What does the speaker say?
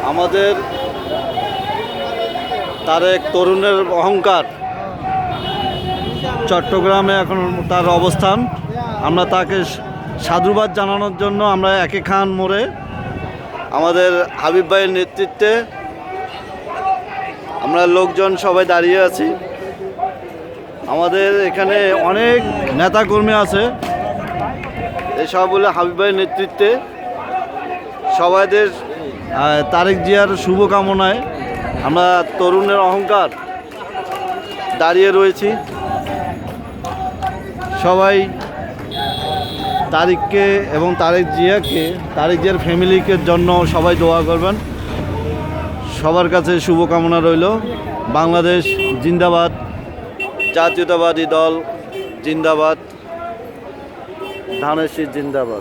আমাদের তারেক তরুণের অহংকার চট্টগ্রামে এখন তার অবস্থান। আমরা তাকে সাধুবাদ জানানোর জন্য আমরা একে খান মোড়ে আমাদের হাবিব ভাইয়ের নেতৃত্বে আমরা লোকজন সবাই দাঁড়িয়ে আছি। আমাদের এখানে অনেক নেতাকর্মী আছে, এসব বলে হাবিব ভাইয়ের নেতৃত্বে সবাইদের তারেক জিয়ার শুভকামনায় আমরা তরুণের অহংকার দাঁড়িয়ে রয়েছি। সবাই তারেককে এবং তারেক জিয়ার ফ্যামিলিকে জন্য সবাই দোয়া করবেন। সবার কাছে শুভকামনা রইল। বাংলাদেশ জিন্দাবাদ, জাতীয়তাবাদী দল জিন্দাবাদ, ধানের শীষ জিন্দাবাদ।